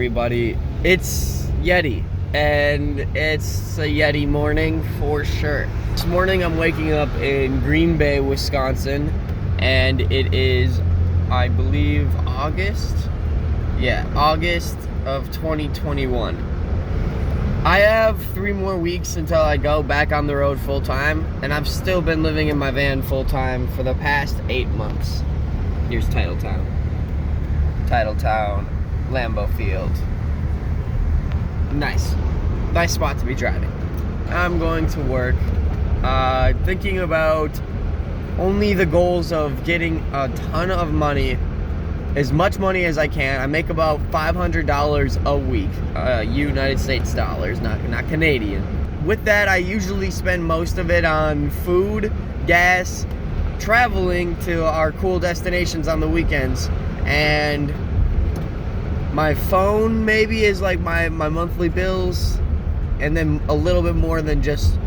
everybody. It's Yeti, and it's a Yeti morning for sure. This morning I'm waking up in Green Bay, Wisconsin, and it is, I believe, August? Yeah, August of 2021. I have 3 more weeks until I go back on the road full time, and I've still been living in my van full time for the past 8 months. Here's Titletown, Lambeau Field. Nice spot to be driving. I'm going to work, thinking about only the goals of getting a ton of money, as much money as I can. I make about $500 a week, United States dollars, not Canadian. With that, I usually spend most of it on food, gas, traveling to our cool destinations on the weekends, and my phone maybe is like my monthly bills, and then a little bit more than just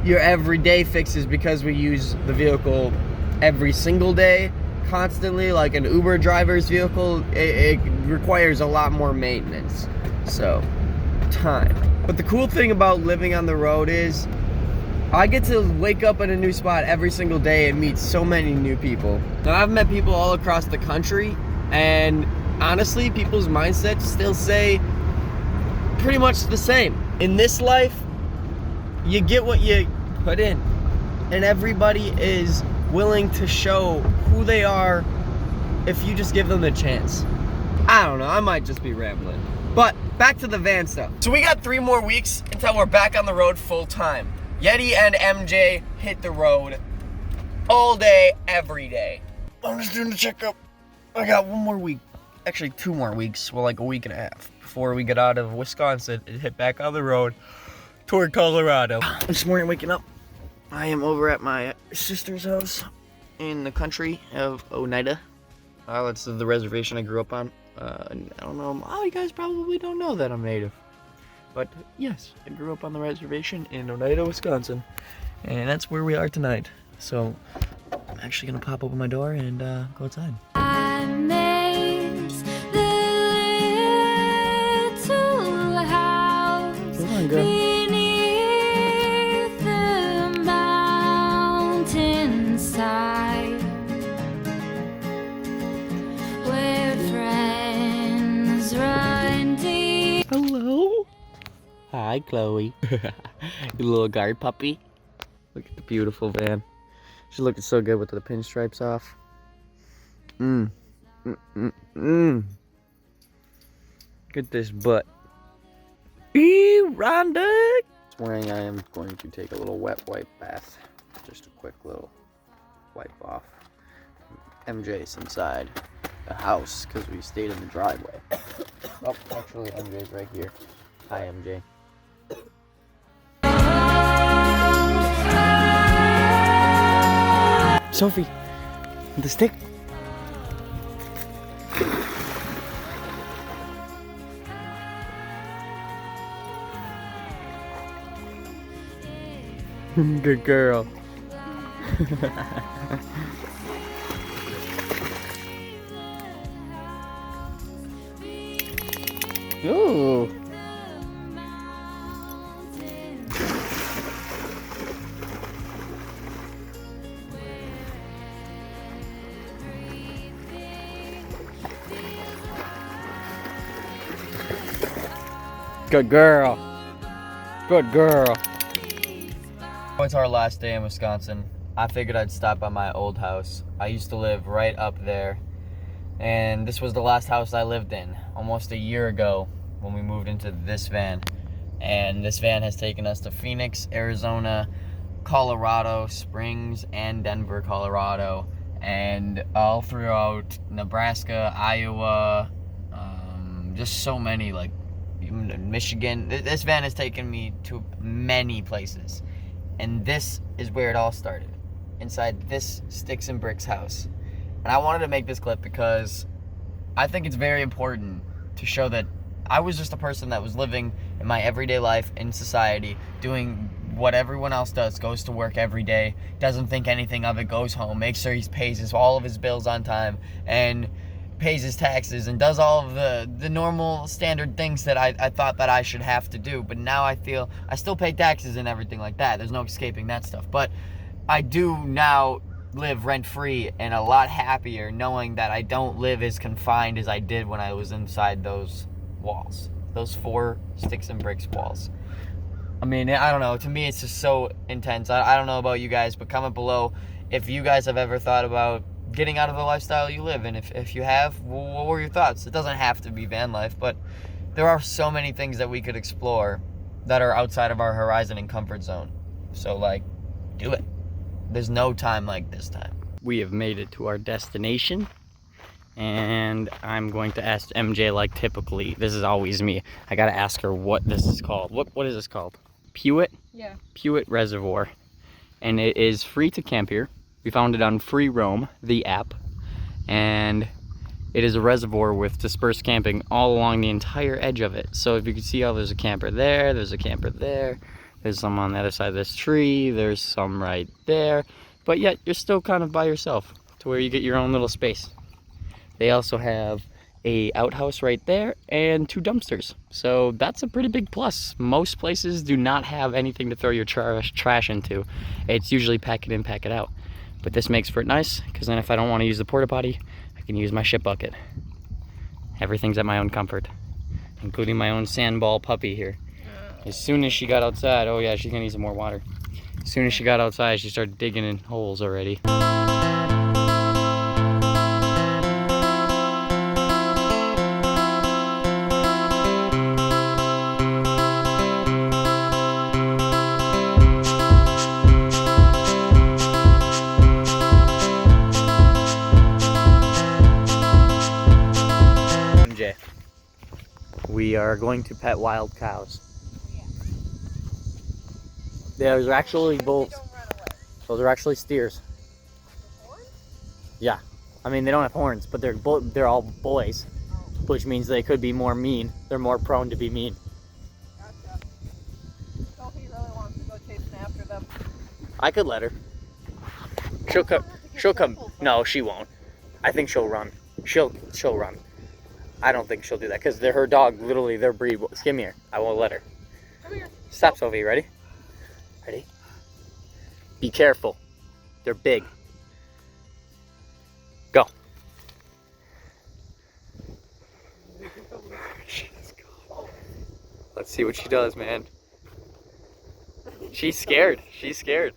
your everyday fixes, because we use the vehicle every single day, constantly. Like an Uber driver's vehicle, it requires a lot more maintenance, so time. But the cool thing about living on the road is I get to wake up in a new spot every single day and meet so many new people. Now, I've met people all across the country, and honestly, people's mindsets still say pretty much the same. In this life, you get what you put in, and everybody is willing to show who they are if you just give them the chance. I don't know, I might just be rambling. But back to the van stuff. So we got 3 more weeks until we're back on the road full time. Yeti and MJ hit the road all day, every day. I'm just doing the checkup. I got 1 more week. Actually, 2 more weeks. Well, like a week and a half before we get out of Wisconsin and hit back on the road toward Colorado. This morning, waking up, I am over at my sister's house in the country of Oneida. That's the reservation I grew up on. I don't know, you guys probably don't know that I'm native. But yes, I grew up on the reservation in Oneida, Wisconsin. And that's where we are tonight. So I'm actually gonna pop open my door and go outside. I miss the little house beneath the mountainside, where friends run deep. Hello. Hi, Chloe. You little guard puppy. Look at the beautiful van. She's looking so good with the pinstripes off. Look at this butt. Rhonda! This morning I am going to take a little wet wipe bath. Just a quick little wipe off. MJ's inside the house because we stayed in the driveway. Oh, actually MJ's right here. Hi, MJ. Sophie, the stick. Good girl. Ooh. Good girl. Good girl. It's our last day in Wisconsin. I figured I'd stop by my old house. I used to live right up there, and this was the last house I lived in almost a year ago when we moved into this van. And this van has taken us to Phoenix, Arizona, Colorado Springs, and Denver, Colorado, and all throughout Nebraska, Iowa, just so many, like Michigan. This van has taken me to many places, and this is where it all started, inside this Sticks and Bricks house. And I wanted to make this clip because I think it's very important to show that I was just a person that was living in my everyday life in society, doing what everyone else does, goes to work every day, doesn't think anything of it, goes home, makes sure he pays all of his bills on time, and pays his taxes and does all of the normal standard things that I thought that I should have to do. But now I feel I still pay taxes and everything like that. There's no escaping that stuff. But I do now live rent-free and a lot happier knowing that I don't live as confined as I did when I was inside those walls. Those 4 sticks and bricks walls. I mean, I don't know. To me, it's just so intense. I don't know about you guys, but comment below if you guys have ever thought about getting out of the lifestyle you live in. If you have, what were your thoughts? It doesn't have to be van life, but there are so many things that we could explore that are outside of our horizon and comfort zone. So, like, do it. There's no time like this time. We have made it to our destination, and I'm going to ask MJ, like typically, this is always me. I gotta ask her what this is called. What is this called? Pewit? Yeah. Pewit Reservoir. And it is free to camp here. We found it on Free Roam, the app. And it is a reservoir with dispersed camping all along the entire edge of it. So if you can see how there's a camper there, there's a camper there, there's some on the other side of this tree, there's some right there. But yet you're still kind of by yourself to where you get your own little space. They also have a outhouse right there and 2 dumpsters. So that's a pretty big plus. Most places do not have anything to throw your trash into. It's usually pack it in, pack it out. But this makes for it nice, because then if I don't want to use the porta potty, I can use my shit bucket. Everything's at my own comfort, including my own sandball puppy here. As soon as she got outside, oh yeah, she's gonna need some more water. As soon as she got outside, she started digging in holes already. We are going to pet wild cows. There's actually bulls. Those are actually steers. Yeah, I mean they don't have horns, but they're all boys, which means they could be more mean. They're more prone to be mean. Gotcha. So he really wants to go chasing after them. I could let her. She'll come. She'll come. No, she won't. I think she'll run. She'll run. I don't think she'll do that because they're her dog. Literally, their breed. Come here. I won't let her. Come here. Stop, Sophie. Ready? Ready? Be careful. They're big. Go. Let's see what she does, man. She's scared. She's scared.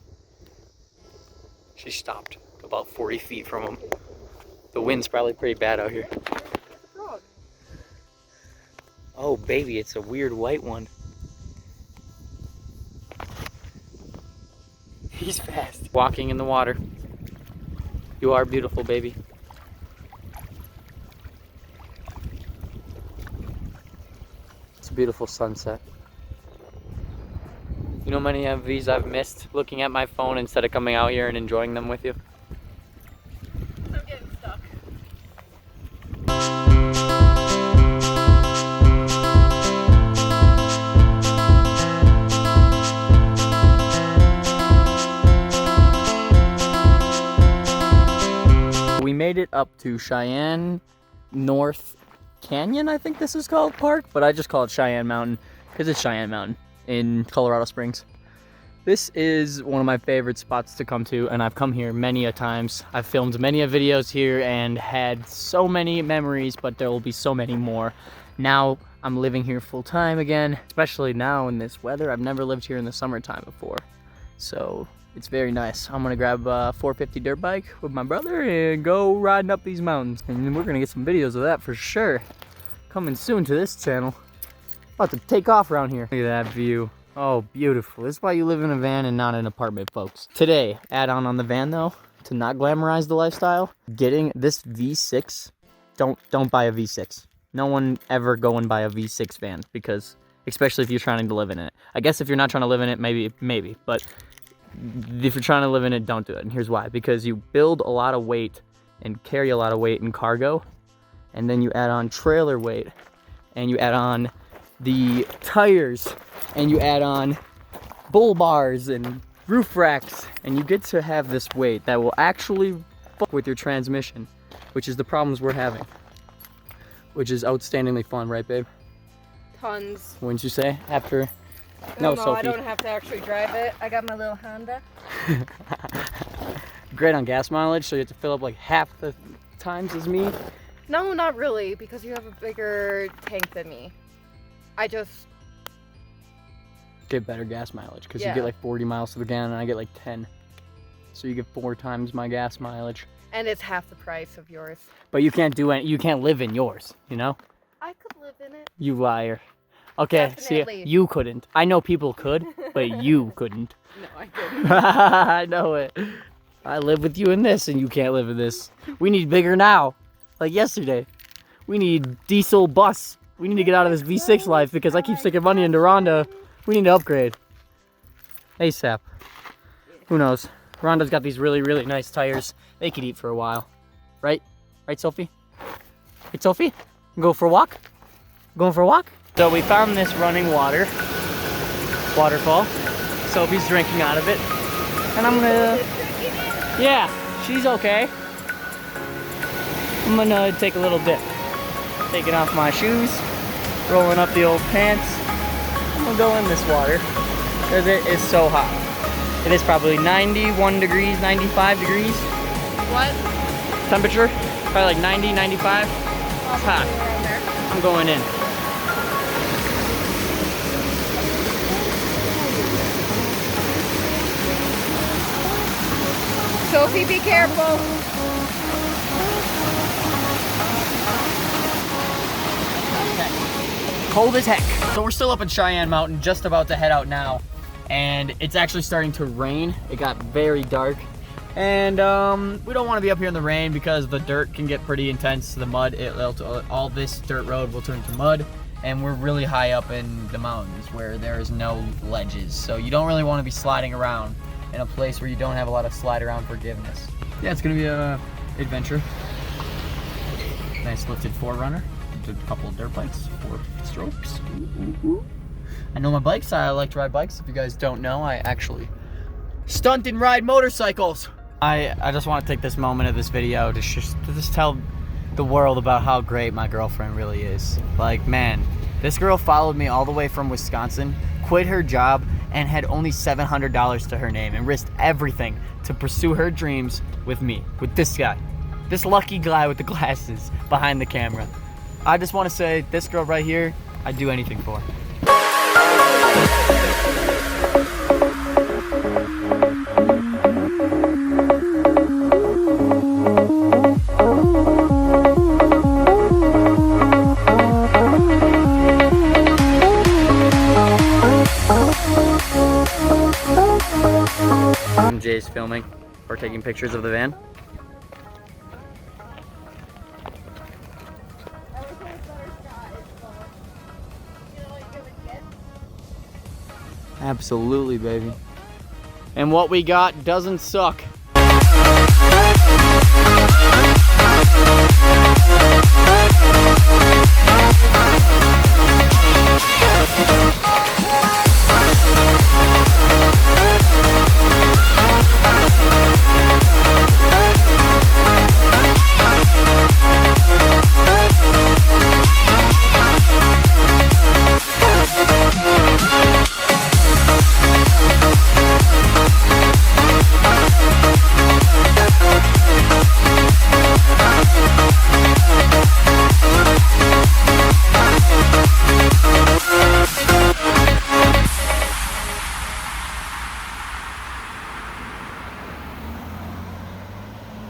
She stopped about 40 feet from him. The wind's probably pretty bad out here. Oh, baby, it's a weird white one. He's fast. Walking in the water. You are beautiful, baby. It's a beautiful sunset. You know how many of these I've missed looking at my phone instead of coming out here and enjoying them with you? I'm getting stuck. We made it up to Cheyenne North Canyon, I think this is called, park, but I just call it Cheyenne Mountain because it's Cheyenne Mountain in Colorado Springs. This is one of my favorite spots to come to, and I've come here many a times. I've filmed many a videos here and had so many memories, but there will be so many more. Now I'm living here full time again, especially now in this weather. I've never lived here in the summertime before, so it's very nice. I'm gonna grab a 450 dirt bike with my brother and go riding up these mountains. And we're gonna get some videos of that for sure. Coming soon to this channel. About to take off around here. Look at that view. Oh, beautiful. This is why you live in a van and not an apartment, folks. Today, add on the van though, to not glamorize the lifestyle, getting this V6, don't buy a V6. No one ever go and buy a V6 van, because, especially if you're trying to live in it. I guess if you're not trying to live in it, maybe, but if you're trying to live in it, don't do it. And here's why. Because you build a lot of weight and carry a lot of weight in cargo, and then you add on trailer weight, and you add on the tires, and you add on bull bars and roof racks, and you get to have this weight that will actually fuck with your transmission, which is the problems we're having. which is outstandingly fun, right, babe? Tons. Wouldn't you say? After no, I Sophie. don't have to actually drive it. I got my little Honda. Great on gas mileage, so you have to fill up like half the times as me. No, not really, because you have a bigger tank than me. I just... Get better gas mileage because you Yeah. get like 40 miles to the gallon and I get like 10. So you get 4 times my gas mileage. And it's half the price of yours. But you can't do any, you can't live in yours, you know? I could live in it. You liar. Okay, Definitely. see, you couldn't. I know people could, but you couldn't. No, I couldn't. I know it. I live with you in this and you can't live in this. We need bigger now. Like yesterday. We need diesel bus. We need to get out of this V6 life because I keep sticking money into Rhonda. We need to upgrade. ASAP. Who knows? Rhonda's got these really, really nice tires. They could eat for a while. Right? Right, Sophie? Right, Sophie? Go for a walk? Going for a walk? So we found this running waterfall. Sophie's drinking out of it. And I'm gonna... Yeah, she's okay. I'm gonna take a little dip. Taking off my shoes, rolling up the old pants. I'm gonna go in this water because it is so hot. It is probably 91 degrees, 95 degrees What? temperature. Probably like 90, 95. It's hot. I'm going in. Sophie, be careful. Cold as heck. So we're still up in Cheyenne Mountain, just about to head out now. And it's actually starting to rain. It got very dark. And we don't want to be up here in the rain because the dirt can get pretty intense. The mud, all this dirt road will turn to mud. And we're really high up in the mountains where there is no ledges. So you don't really want to be sliding around in a place where you don't have a lot of slide around forgiveness. Yeah, it's gonna be a adventure. Nice lifted 4Runner. Did a couple of dirt bikes, 4 strokes. Ooh. I know my bikes. I like to ride bikes. If you guys don't know, I actually stunt and ride motorcycles. I just want to take this moment of this video to just tell the world about how great my girlfriend really is. Like, man, this girl followed me all the way from Wisconsin, quit her job, and had only $700 to her name and risked everything to pursue her dreams with me, with this guy. This lucky guy with the glasses behind the camera. I just want to say, this girl right here, I'd do anything for. Jay's filming or taking pictures of the van. Absolutely, baby. And what we got doesn't suck.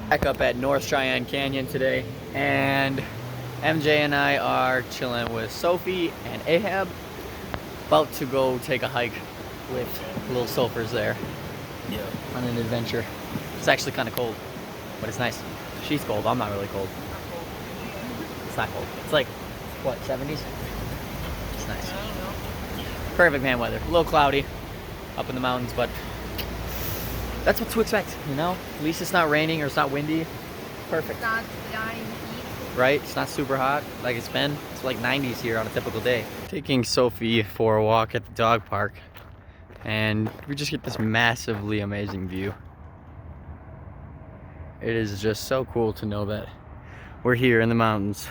Back up at North Cheyenne Canyon today, and MJ and I are chilling with Sophie and Ahab, about to go take a hike with little Sulphurs there. Yeah. On an adventure. It's actually kind of cold, but it's nice. She's cold. I'm not really cold. It's not cold. It's like, what, 70s? It's nice. Perfect man weather. A little cloudy up in the mountains, but that's what to expect, you know? At least it's not raining or it's not windy. Perfect. It's not dying heat. Right? It's not super hot like it's been. It's like 90s here on a typical day. Taking Sophie for a walk at the dog park, and we just get this massively amazing view. It is just so cool to know that we're here in the mountains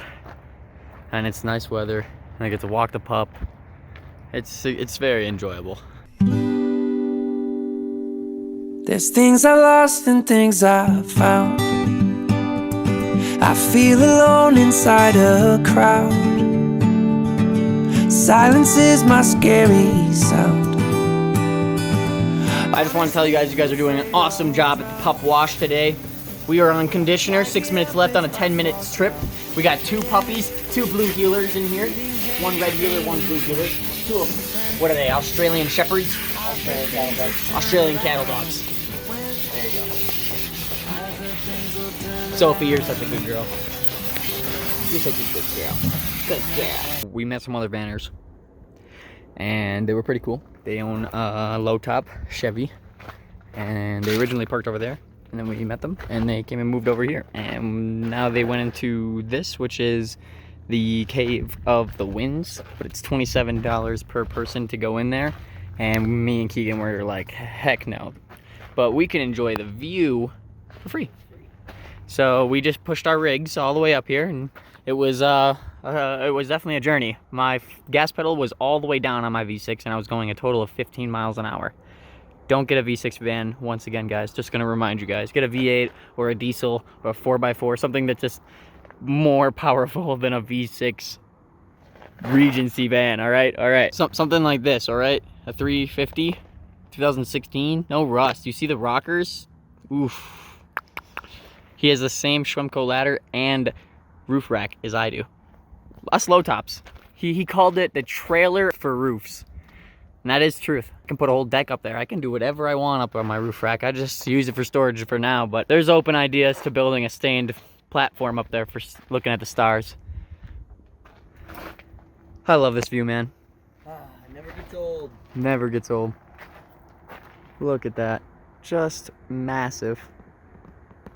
and it's nice weather, and I get to walk the pup. It's very enjoyable. There's things I lost and things I found. I feel alone inside a crowd. Silence is my scary sound. I just want to tell you guys are doing an awesome job at the pup wash today. We are on conditioner, 6 minutes left on a 10-minute trip. We got 2 puppies, 2 blue heelers in here. 1 red heeler, 1 blue heeler. 2 of them. What are they, Australian Shepherds? Australian cattle dogs. Australian cattle dogs. There you go. Sophie, you're such a good girl. You're such a good girl. Good girl. We met some other vanners, and they were pretty cool. They own a low top Chevy, and they originally parked over there, and then we met them, and they came and moved over here, and now they went into this, which is the Cave of the Winds, but it's $27 per person to go in there, and me and Keegan were like, heck no, but we can enjoy the view for free. So we just pushed our rigs all the way up here, and it was definitely a journey. My gas pedal was all the way down on my V6, and I was going a total of 15 miles an hour. Don't get a V6 van, once again, guys. Just gonna remind you guys, get a V8 or a diesel or a 4x4, something that's just more powerful than a V6 Regency van, all right? Something like this, all right? A 350, 2016, no rust. You see the rockers? Oof. He has the same Schwemco ladder and roof rack as I do. Us low tops. He called it the trailer for roofs. And that is truth. I can put a whole deck up there. I can do whatever I want up on my roof rack. I just use it for storage for now, but there's open ideas to building a stained platform up there for looking at the stars. I love this view, man. Never gets old. Never gets old. Look at that. Just massive.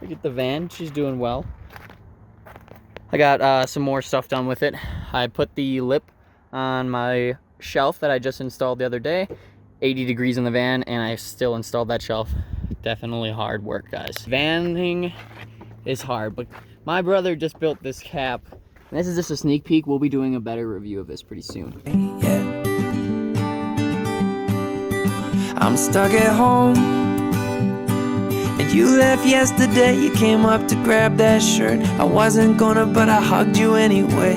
Look at the van. She's doing well. I got some more stuff done with it. I put the lip on my shelf that I just installed the other day. 80 degrees in the van, and I still installed that shelf. Definitely hard work, guys. Vanning is hard, but my brother just built this cap. And this is just a sneak peek. We'll be doing a better review of this pretty soon. Yeah. I'm stuck at home, and you left yesterday. You came up to grab that shirt. I wasn't gonna, but I hugged you anyway.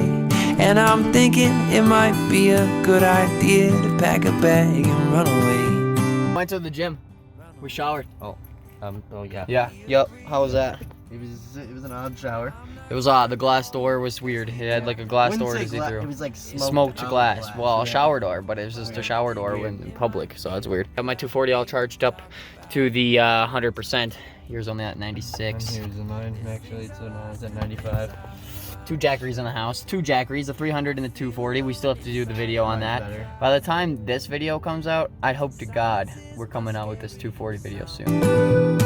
And I'm thinking it might be a good idea to pack a bag and run away. Went to the gym. We showered. Oh yeah. Yeah. Yep. How was that? It was an odd shower. It was odd. The glass door was weird. It had like a glass door to see through. It was like Smoked glass. Well, a yeah. shower door, but it was just a shower door when in public, so that's weird. Got my 240 all charged up to the 100%. Yours only at 96. Here's mine actually, so now it's at 95. 2 jackeries in the house. 2 jackeries, the 300 and the 240. We still have to do the video on that. Better. By the time this video comes out, I hope to God we're coming out with this 240 video soon.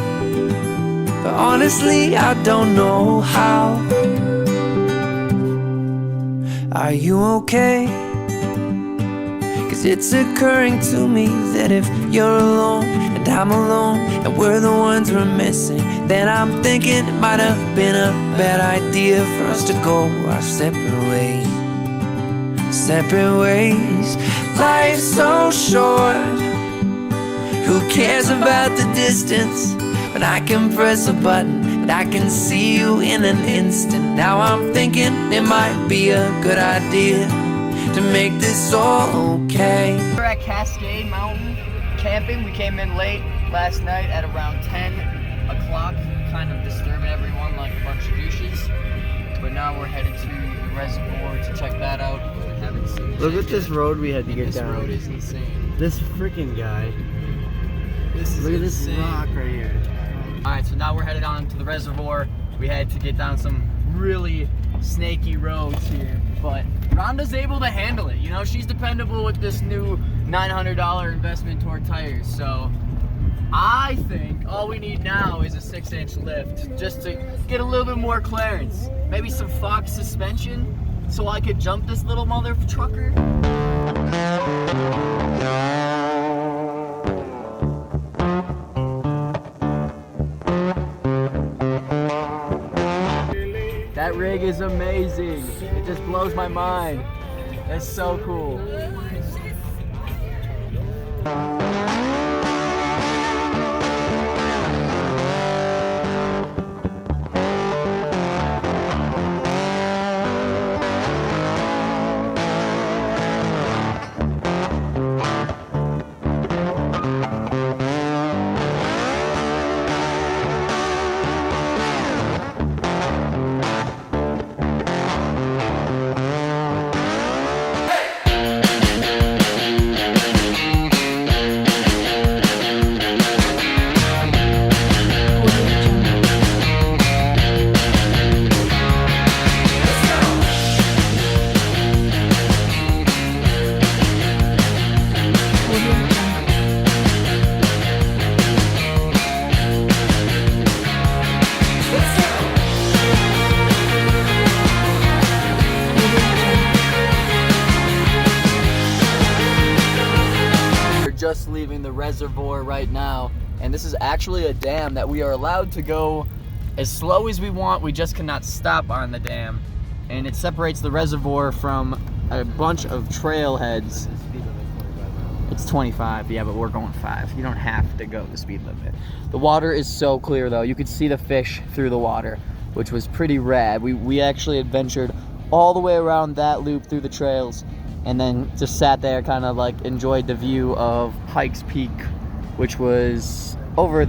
But honestly, I don't know how. Are you okay? 'Cause it's occurring to me that if you're alone and I'm alone and we're the ones we're missing, then I'm thinking it might have been a bad idea for us to go our separate ways. Separate ways. Life's so short. Who cares about the distance? But I can press a button and I can see you in an instant. Now I'm thinking it might be a good idea to make this all okay. We're at Cascade Mountain camping. We came in late last night at around 10 o'clock, kind of disturbing everyone like a bunch of douches. But now we're headed to the reservoir to check that out. We haven't seen it Look yet. at this road we had to get This down. road is insane. This freaking guy. This is Look at this insane. rock right here. Alright, so now we're headed on to the reservoir. We had to get down some really snaky roads here, but Rhonda's able to handle it. You know, she's dependable with this new $900 investment toward tires. So I think all we need now is a 6-inch lift just to get a little bit more clearance. Maybe some Fox suspension so I could jump this little mother trucker. That rig is amazing. It just blows my mind. That's so cool. Just leaving the reservoir right now, and this is actually a dam that we are allowed to go as slow as we want. We just cannot stop on the dam, and it separates the reservoir from a bunch of trailheads. It's 25, yeah, but we're going 5. You don't have to go the speed limit. The water is so clear though. You could see the fish through the water, which was pretty rad. We actually adventured all the way around that loop through the trails, and then just sat there, kind of like enjoyed the view of Pikes Peak, which was over,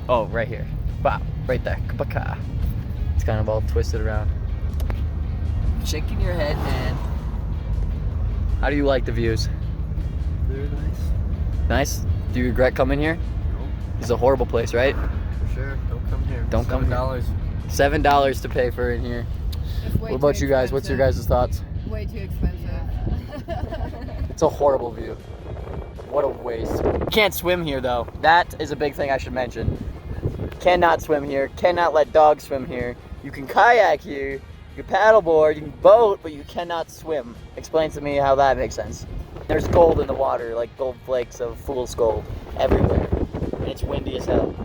right here. Wow, right there. Kabaka. It's kind of all twisted around. Shaking your head, man. How do you like the views? Very nice. Nice? Do you regret coming here? Nope. It's a horrible place, right? For sure. Don't come here. Don't come here. $7. $7 to pay for in here. It's way What about too you guys? What's your expensive. guys' thoughts? Way too expensive. It's a horrible view. What a waste. Can't swim here though. That is a big thing I should mention. Cannot swim here. Cannot let dogs swim here. You can kayak here. You can paddleboard. You can boat, but you cannot swim. Explain to me how that makes sense. There's gold in the water, like gold flakes of fool's gold everywhere. And it's windy as hell.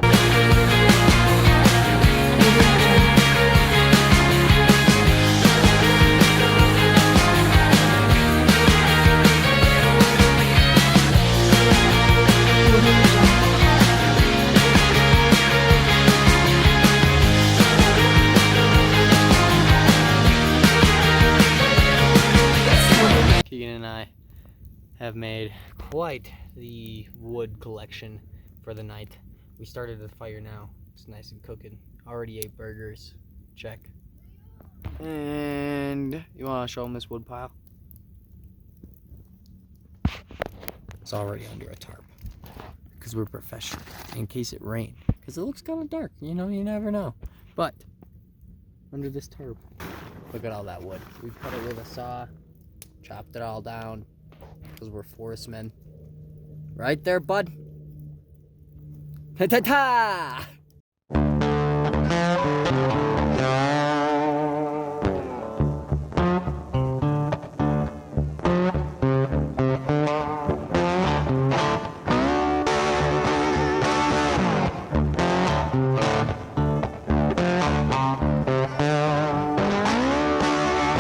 Keegan and I have made quite the wood collection for the night. We started the fire now. It's nice and cooking. Already ate burgers. Check. And you want to show them this wood pile? It's already under a tarp because we're professional in case it rained. Because it looks kind of dark, you know, you never know. But under this tarp, look at all that wood. We cut it with a saw, chopped it all down because we're forest men. Right there, bud. Ta-ta-ta!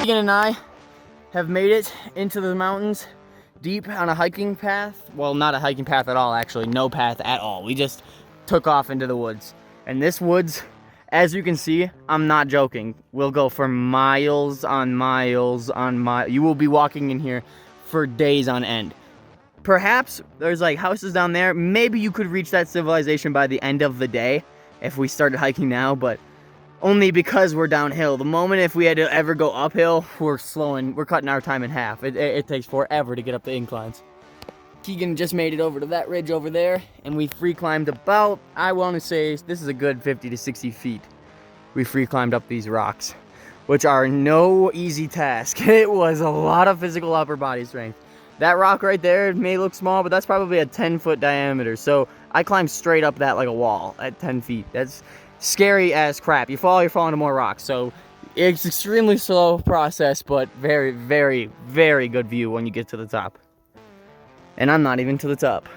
Keegan and I have made it into the mountains deep on a hiking path. Well, not a hiking path at all, actually. No path at all. We just took off into the woods. And this woods, as you can see, I'm not joking, will go for miles on miles on miles. You will be walking in here for days on end. Perhaps there's like houses down there. Maybe you could reach that civilization by the end of the day if we started hiking now, but only because we're downhill. The moment if we had to ever go uphill, we're cutting our time in half. It takes forever to get up the inclines. Keegan just made it over to that ridge over there, and we free climbed about, I want to say, this is a good 50 to 60 feet. We free climbed up these rocks, which are no easy task. It was a lot of physical upper body strength. That rock right there may look small, but that's probably a 10-foot diameter. So I climbed straight up that like a wall at 10 feet. That's scary as crap. You fall, you're falling to more rocks. So it's extremely slow process, but very, very, very good view when you get to the top. And I'm not even to the top.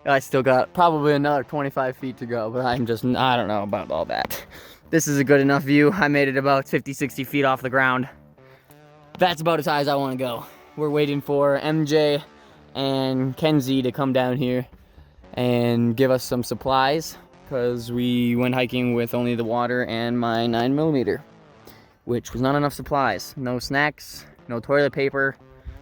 I still got probably another 25 feet to go, but I don't know about all that. This is a good enough view. I made it about 50, 60 feet off the ground. that's about as high as I want to go. We're waiting for MJ and Kenzie to come down here and give us some supplies because we went hiking with only the water and my 9mm, which was not enough supplies. No snacks, no toilet paper.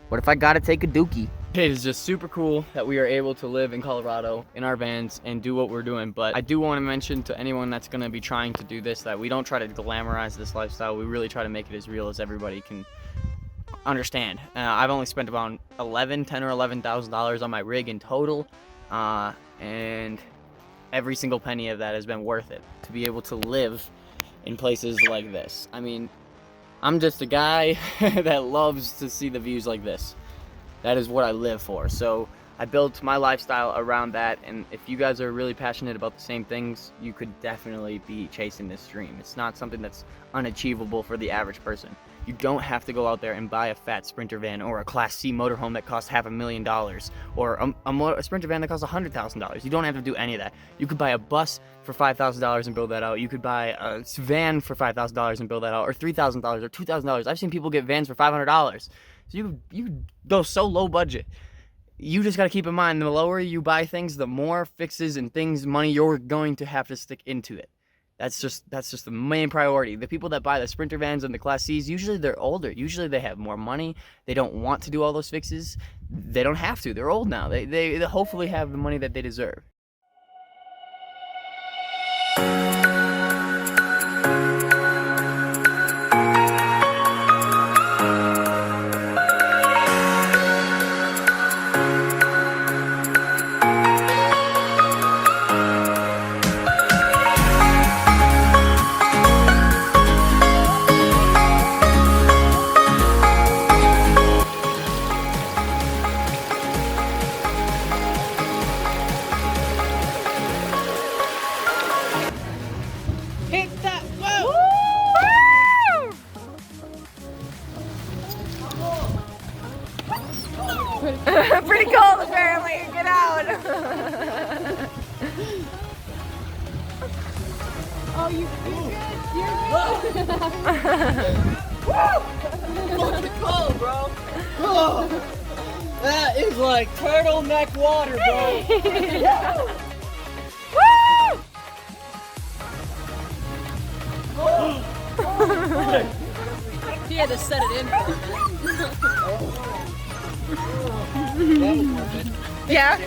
What if I gotta take a dookie? It is just super cool that we are able to live in Colorado in our vans and do what we're doing. But I do want to mention to anyone that's going to be trying to do this that we don't try to glamorize this lifestyle. We really try to make it as real as everybody can understand. I've only spent about $10,000 or $11,000 on my rig in total, and every single penny of that has been worth it to be able to live in places like this. I mean, I'm just a guy that loves to see the views like this. That is what I live for. So I built my lifestyle around that, and if you guys are really passionate about the same things, you could definitely be chasing this dream. It's not something that's unachievable for the average person. You don't have to go out there and buy a fat Sprinter van or a Class C motorhome that costs $500,000 or a Sprinter van that costs $100,000. You don't have to do any of that. You could buy a bus for $5,000 and build that out. You could buy a van for $5,000 and build that out, or $3,000 or $2,000. I've seen people get vans for $500. So you go so low budget. You just got to keep in mind, the lower you buy things, the more fixes and things, money you're going to have to stick into it. That's just the main priority. The people that buy the Sprinter vans and the Class Cs, usually they're older. Usually they have more money. They don't want to do all those fixes. They don't have to. They're old now. They hopefully have the money that they deserve. Hit that! Whoa! Pretty cold, apparently. Get out! Oh, you're good. Fucking cold, bro. Oh, that is like turtleneck water, bro. Woo! He had to set it in. Yeah.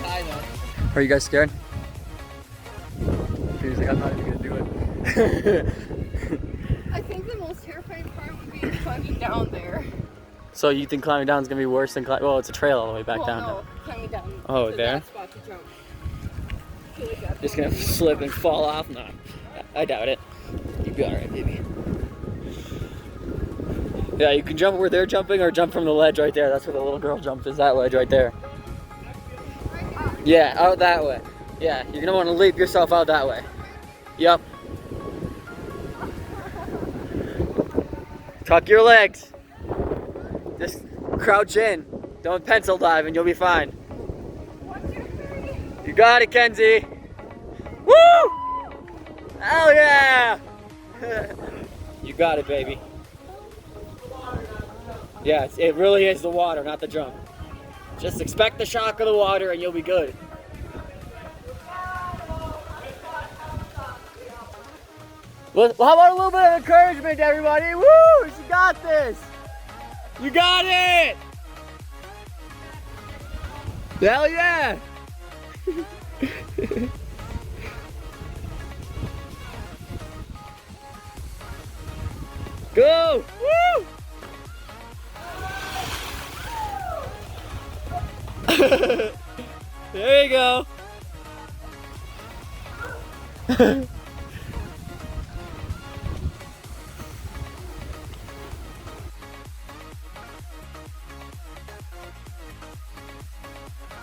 Are you guys scared? He's like, I'm not even gonna do it. I think the most terrifying part would be climbing down there. So you think climbing down is gonna be worse than well, it's a trail all the way back Well, down. no, climbing down. Oh, to there? that spot to jump. Feel like that's Just gonna slip and fall off? No, I doubt it. You'd be alright, baby. Yeah, you can jump where they're jumping or jump from the ledge right there. That's where the little girl jumped, is that ledge right there. Yeah, out that way. Yeah, you're gonna wanna leap yourself out that way. Yep. Tuck your legs. Just crouch in. Don't pencil dive and you'll be fine. You got it, Kenzie. Woo! Hell yeah! You got it, baby. Yeah, it really is the water, not the jump. Just expect the shock of the water and you'll be good. Well, how about a little bit of encouragement, everybody? Woo! You got this! You got it! Hell yeah! Go! Woo! There you go.